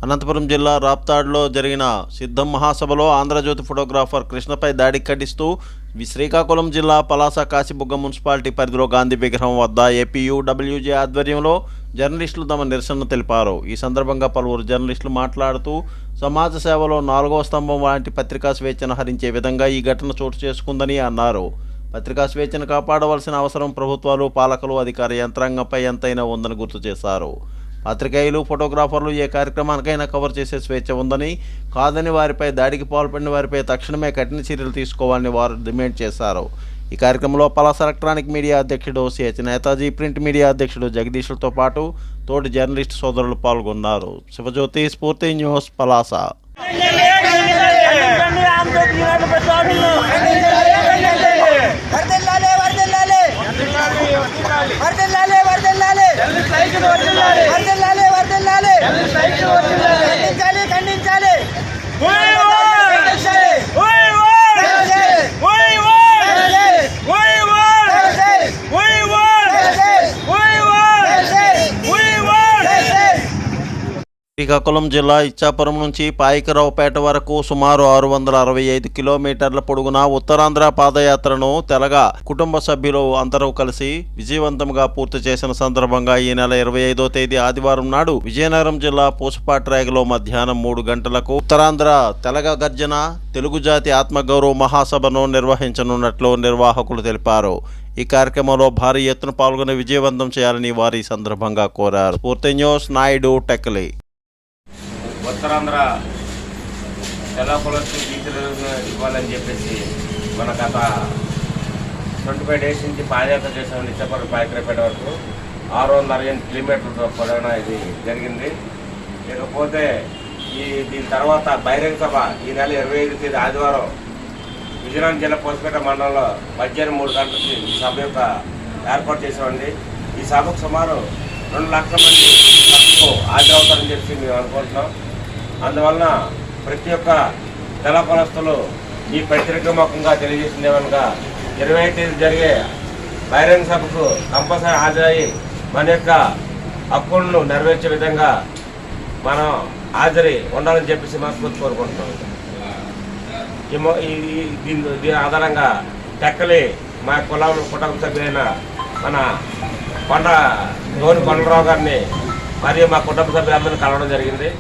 అనంతపురం జిల్లా రాప్తాడ్లో జరిగిన సిద్ధం మహాసభలో ఆంధ్రజ్యోతి ఫోటోగ్రాఫర్ కృష్ణపై దాడి ఖండిస్తూ శ్రీకాకుళం జిల్లా పలాస కాశీబుగ్గ మున్సిపాలిటీ పరిధిలో గాంధీ విగ్రహం వద్ద ఏపీయూడబ్ల్యూజే ఆధ్వర్యంలో జర్నలిస్టులు తమ నిరసనను తెలిపారు. ఈ సందర్భంగా పలువురు జర్నలిస్టులు మాట్లాడుతూ సమాజ సేవలో 4వ స్తంభం వంటి పత్రికా స్వేచ్ఛను హరించే విధంగా ఈ ఘటన చోటు చేసుకుందని అన్నారు. పత్రికా స్వేచ్ఛను కాపాడవలసిన అవసరం ప్రభుత్వాలు, పాలకులు, అధికార యంత్రాంగంపై ఎంతైనా ఉందని గుర్తు చేశారు. పాత్రికేయులు, ఫోటోగ్రాఫర్లు ఏ కార్యక్రమానికైనా కవర్ చేసే స్వేచ్ఛ ఉందని, కాదని వారిపై దాడికి పాల్పడిన వారిపై తక్షణమే కఠిన చర్యలు తీసుకోవాలని వారు డిమాండ్ చేశారు. ఈ కార్యక్రమంలో పలాస ఎలక్ట్రానిక్ మీడియా అధ్యక్షుడు సిహెచ్ నేతాజీ, ప్రింట్ మీడియా అధ్యక్షుడు జగదీష్లతో పాటు తోటి జర్నలిస్టు సోదరులు పాల్గొన్నారు. శివజ్యోతి, స్ఫూర్తి న్యూస్, పలాస. శ్రీకాకుళం జిల్లా ఇచ్చాపురం నుంచి పాయికరావుపేట వరకు సుమారు 665 కిలోమీటర్ల పొడుగున ఉత్తరాంధ్ర పాదయాత్రను తెలగ కుటుంబ సభ్యులు అందరూ కలిసి విజయవంతంగా పూర్తి చేసిన సందర్భంగా ఈ నెల 25వ తేదీ ఆదివారం నాడు విజయనగరం జిల్లా పూసపాట్రాగిలో మధ్యాహ్నం 3 గంటలకు ఉత్తరాంధ్ర తెలగ గర్జన తెలుగు జాతి ఆత్మగౌరవ మహాసభను నిర్వహించనున్నట్లు నిర్వాహకులు తెలిపారు. ఈ కార్యక్రమంలో భారీ ఎత్తున పాల్గొని విజయవంతం చేయాలని వారు ఈ సందర్భంగా కోరారు. స్ఫూర్తి న్యూస్, నాయుడు, టెక్కలి. ఉత్తరాంధ్ర తెలంగాణకి టీచర్ ఇవ్వాలని చెప్పేసి మన గత 25 డేస్ నుంచి పాదయాత్ర చేసాము. ఇచ్చాపురం పాయకరావుపేట వరకు 668 కిలోమీటర్ల పొడవునా ఇది జరిగింది. ఇకపోతే దీని తర్వాత బహిరంగ సభ ఈ నెల 25వ తేదీ ఆదివారం విజయనగరం జిల్లా పూసపేట మండలంలో మధ్యాహ్నం 3 గంటలకి ఈ సభ యొక్క ఏర్పాటు చేసామండి. ఈ సభకు సుమారు 2 లక్షల మంది హాజరవుతారని చెప్పి మేము అనుకుంటున్నాం. అందువలన ప్రతి ఒక్క తెలంగాణస్తులు ఈ పత్రికాముఖంగా తెలియజేసింది ఏమనగా 25వ తేదీ జరిగే బహిరంగ సభకు కంపల్సరీ హాజరయ్యి మన యొక్క హక్కులను నెరవేర్చే విధంగా మనం హాజరై ఉండాలని చెప్పేసి మనస్ఫూర్తి కోరుకుంటున్నాం. దీని ఆధారంగా టెక్కలి మా కుటుంబ సభ్యులైన మన కొండరావు గారిని మరియు మా కుటుంబ సభ్యులందరినీ కలవడం జరిగింది.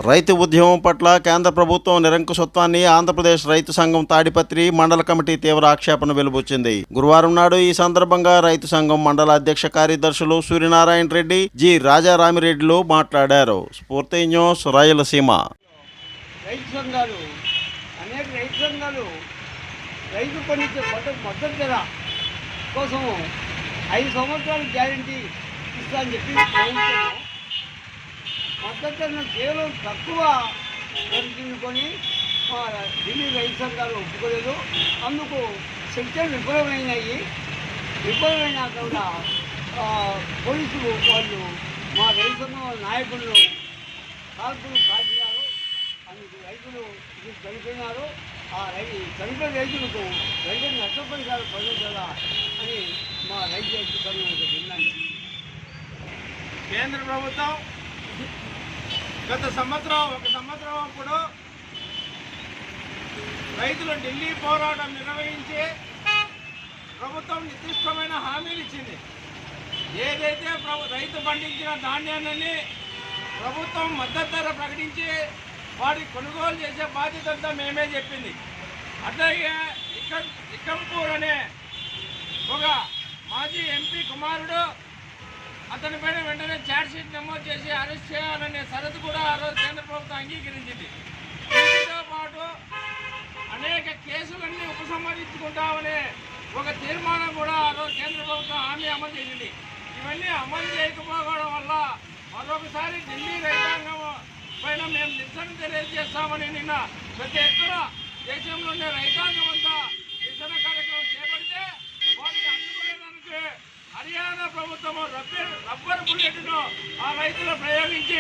రైతు ఉద్యమం పట్ల కేంద్ర ప్రభుత్వం నిరంకుశత్వాన్ని ఆంధ్రప్రదేశ్ రైతు సంఘం తాడిపత్రి మండల కమిటీ తీవ్ర ఆక్షేపణ వెలుబుచ్చింది. గురువారం నాడు ఈ సందర్భంగా రైతు సంఘం మండల అధ్యక్ష కార్యదర్శులు సూర్యనారాయణ రెడ్డి, జి రాజారామిరెడ్డిలు మాట్లాడారు. స్ఫూర్తి న్యూస్, రాయలసీమ. రైతు పండించే మద్దతు ధర కోసం 5 సంవత్సరాలు గ్యారంటీ ఇస్తా అని చెప్పి మద్దతు ధరను కేవలం తక్కువ కొని ఢిల్లీ రైతు సంఘాలు ఒప్పుకోలేదు. అందుకు సెక్షన్ విఫలమైనా కూడా పోలీసులు వాళ్ళు మా రైతు సంఘం నాయకులను కాల్చినారు. అందుకు రైతులు చనిపోయినారు. చనిపోయిన రైతులకు రైతులు నష్టపరిహారం పొందాలా అని మా రైతు సంఘం డిమాండ్. కేంద్ర ప్రభుత్వం గత సంవత్సరం అప్పుడు రైతులు ఢిల్లీ పోరాటం నిర్వహించి ప్రభుత్వం నిర్దిష్టమైన హామీలు ఇచ్చింది. ఏదైతే రైతు పండించిన ధాన్యాన్ని ప్రభుత్వం మద్దతు ధర ప్రకటించి వాటి కొనుగోలు చేసే బాధ్యత అంతా మేమే చెప్పింది. అట్లాగే ఇక్కంపూర్ అనే ఒక మాజీ ఎంపీ కుమారుడు అతనిపైన వెంటనే ఛార్జ్షీట్ నమోదు చేసి అరెస్ట్ చేయాలనే షరతు కూడా ఆ రోజు కేంద్ర ప్రభుత్వం అంగీకరించింది. వీటితో పాటు అనేక కేసులన్నీ ఉపసంహరించుకుంటామనే ఒక తీర్మానం కూడా ఆ రోజు కేంద్ర ప్రభుత్వం హామీ అమలు చేసింది. ఇవన్నీ అమలు చేయకపోవడం వల్ల మరొకసారి ఢిల్లీ రైతాంగం పైన మేము నిరసన తెలియజేస్తామని నిన్న ప్రతి ఎత్తున దేశంలోనే రైతాంగం అంతా నిరసన కార్యక్రమం చేపడితే వాటిని అడ్డుకోవడానికి హర్యానా ప్రభుత్వం రబ్బర్ బుల్లెట్ను ఆ రైతులు ప్రయోగించి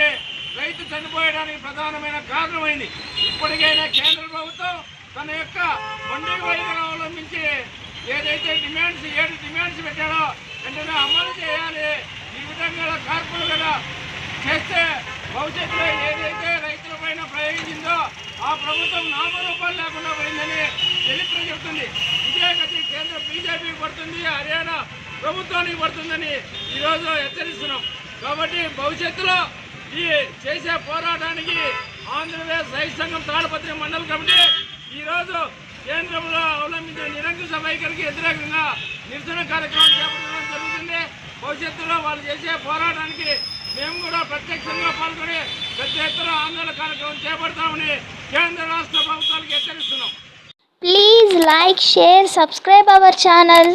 రైతు చనిపోయడానికి ప్రధానమైన కారణమైంది. ఇప్పటికైనా కేంద్ర ప్రభుత్వం తన యొక్క మొండి వైఖరి అవలంబించి ఏదైతే 7 డిమాండ్స్ పెట్టాడో వెంటనే అమలు చేయాలి. ఈ విధంగా కార్పొరేట్ చేస్తే భవిష్యత్తులో ఏదైతే రైతుల పైన ప్రయోగించిందో ఆ ప్రభుత్వం నామరూపాలు లేకుండా పోయిందని చరిత్ర చెబుతుంది. ఇదే గతి కేంద్ర బీజేపీకి పడుతుంది, హర్యానా ప్రభుత్వానికి పడుతుందని ఈరోజు హెచ్చరిస్తున్నాం. కాబట్టి భవిష్యత్తులో ఈ చేసే పోరాటానికి ఆంధ్రప్రదేశ్ రైతు సంఘం తాళపత్రి మండల కమిటీ ఈరోజు కేంద్రంలో అవలంబించిన నిరంకుశ వైఖరికి వ్యతిరేకంగా నిరసన కార్యక్రమం చేపట్టడం జరుగుతుంది. భవిష్యత్తులో వాళ్ళు చేసే పోరాటానికి మేము కూడా ప్రత్యక్షంగా పాల్గొని పెద్ద ఎత్తున ఆందోళన కార్యక్రమం చేపడతామని కేంద్ర రాష్ట్ర ప్రభుత్వాలకు హెచ్చరిస్తున్నాం. Please like, share, subscribe our channel.